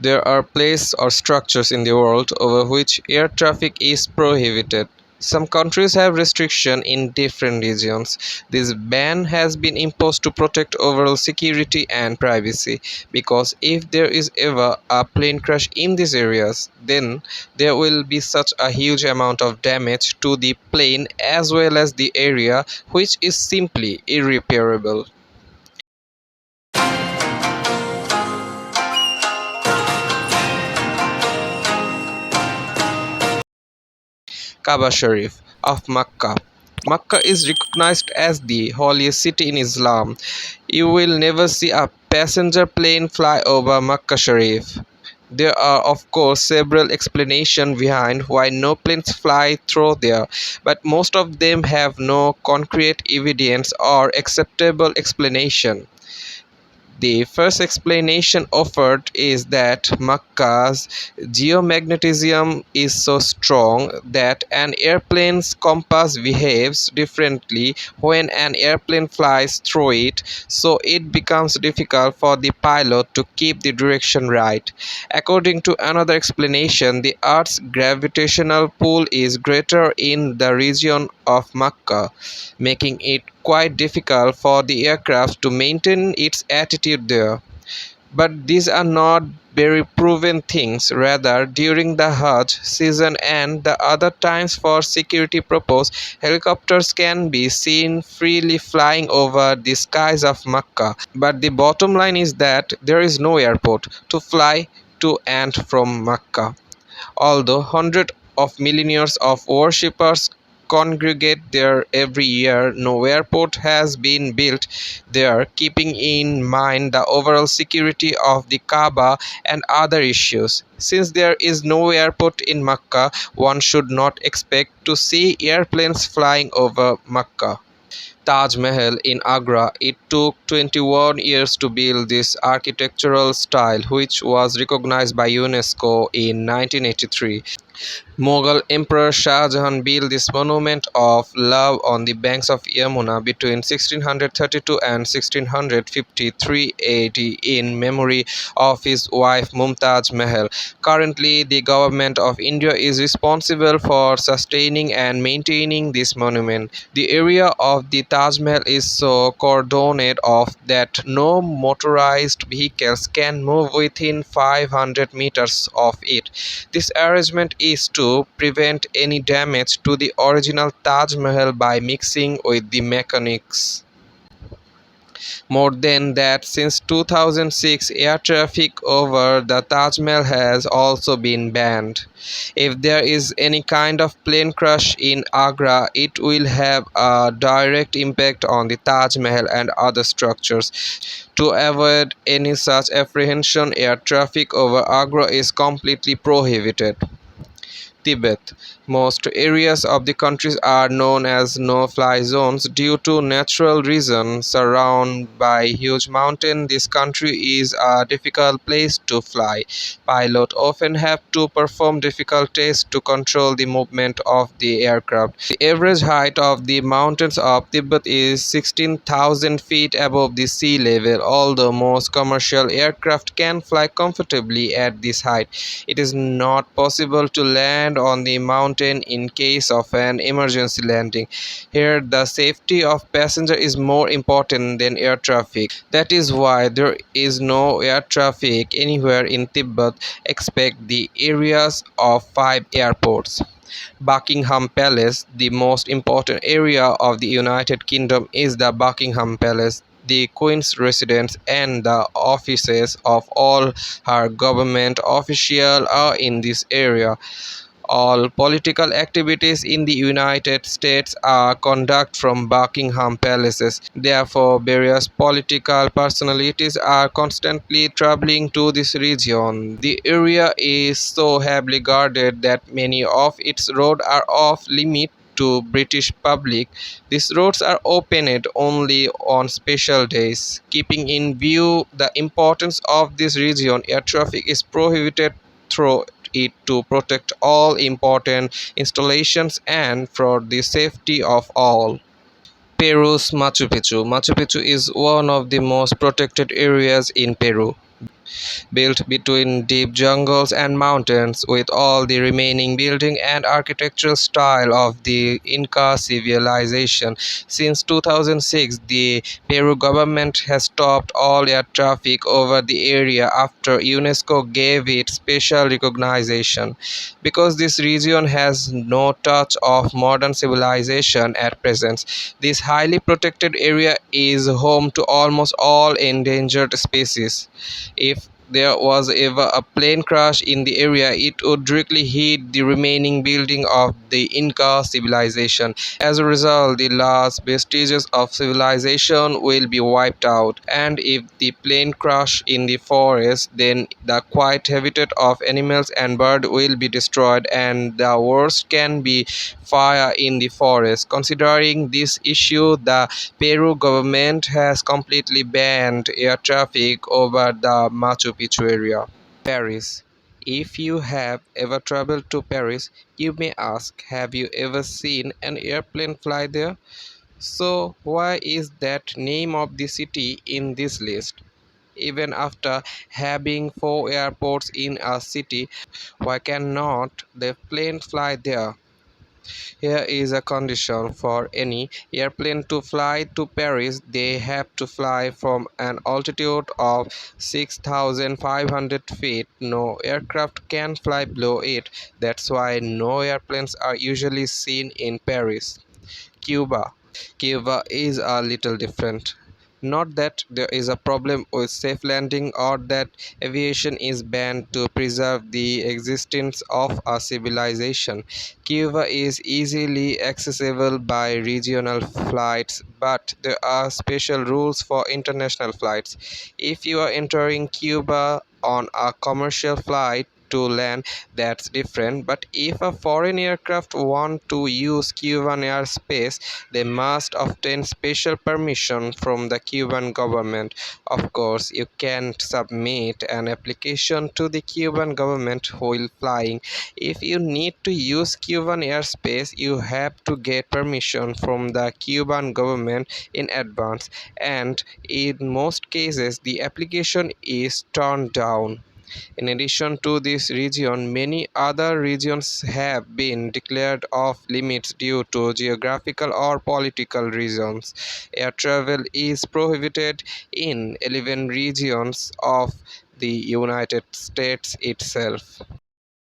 There are places or structures in the world over which air traffic is prohibited. Some countries have restrictions in different regions. This ban has been imposed to protect overall security and privacy, because if there is ever a plane crash in these areas, then there will be such a huge amount of damage to the plane as well as the area, which is simply irreparable. Kaaba Sharif of Makkah. Makkah is recognized as the holiest city in Islam. You will never see a passenger plane fly over Makkah Sharif. There are, of course, several explanations behind why no planes fly through there, but most of them have no concrete evidence or acceptable explanation. The first explanation offered is that Makkah's geomagnetism is so strong that an airplane's compass behaves differently when an airplane flies through it, so it becomes difficult for the pilot to keep the direction right. According to another explanation, the Earth's gravitational pull is greater in the region of Makkah, making it quite difficult for the aircraft to maintain its attitude there. But these are not very proven things. Rather, during the Hajj season and the other times for security purposes, helicopters can be seen freely flying over the skies of Makkah. But the bottom line is that there is no airport to fly to and from Makkah. Although hundreds of millions of worshippers congregate there every year, no airport has been built there, keeping in mind the overall security of the Kaaba and other issues. Since there is no airport in Makkah, one should not expect to see airplanes flying over Makkah. Taj Mahal in Agra. It took 21 years to build this architectural style, which was recognized by UNESCO in 1983. Mughal Emperor Shah Jahan built this monument of love on the banks of Yamuna between 1632 and 1653 AD in memory of his wife Mumtaz Mahal. Currently, the government of India is responsible for sustaining and maintaining this monument. The area of the Taj Mahal is so cordoned off that no motorized vehicles can move within 500 meters of it. This arrangement is to prevent any damage to the original Taj Mahal by mixing with the mechanics. More than that, since 2006, air traffic over the Taj Mahal has also been banned. If there is any kind of plane crash in Agra, it will have a direct impact on the Taj Mahal and other structures. To avoid any such apprehension, air traffic over Agra is completely prohibited. Tibet. Most areas of the country are known as no-fly zones due to natural reasons. Surrounded by huge mountains, this country is a difficult place to fly. Pilots often have to perform difficult tests to control the movement of the aircraft. The average height of the mountains of Tibet is 16,000 feet above the sea level. Although most commercial aircraft can fly comfortably at this height, it is not possible to land on the mountain in case of an emergency landing. Here, the safety of passengers is more important than air traffic. That is why there is no air traffic anywhere in Tibet except the areas of 5 airports. Buckingham Palace. The most important area of the United Kingdom is the Buckingham Palace. The Queen's residence and the offices of all her government officials are in this area. All political activities in the United States are conducted from Buckingham Palaces. Therefore, various political personalities are constantly traveling to this region. The area is so heavily guarded that many of its roads are off limit to British public. These roads are opened only on special days. Keeping in view the importance of this region, air traffic is prohibited through it to protect all important installations and for the safety of all. Peru's Machu Picchu. Machu Picchu is one of the most protected areas in Peru. built between deep jungles and mountains, with all the remaining building and architectural style of the Inca civilization. Since 2006, the Peru government has stopped all air traffic over the area after UNESCO gave it special recognition. Because this region has no touch of modern civilization at present, this highly protected area is home to almost all endangered species. If there was ever a plane crash in the area, it would directly hit the remaining building of the Inca civilization. As a result, the last vestiges of civilization will be wiped out. And if the plane crash in the forest, then the quiet habitat of animals and birds will be destroyed, and the worst can be fire in the forest. Considering this issue, the Peru government has completely banned air traffic over the Machu Picchu area. Paris. If you have ever traveled to Paris, you may ask, have you ever seen an airplane fly there? So, why is that name of the city in this list? Even after having four airports in a city, why cannot the plane fly there? Here is a condition: for any airplane to fly to Paris, they have to fly from an altitude of 6,500 feet. No aircraft can fly below it. That's why no airplanes are usually seen in Paris. Cuba. Cuba is a little different. Not that there is a problem with safe landing or that aviation is banned to preserve the existence of a civilization. Cuba is easily accessible by regional flights, but there are special rules for international flights. If you are entering Cuba on a commercial flight to land, that's different. But if a foreign aircraft want to use Cuban airspace, they must obtain special permission from the Cuban government. Of course, you can submit an application to the Cuban government while flying. If you need to use Cuban airspace, you have to get permission from the Cuban government in advance, and in most cases, the application is turned down. In addition to this region, many other regions have been declared off limits due to geographical or political reasons. Air travel is prohibited in 11 regions of the United States itself.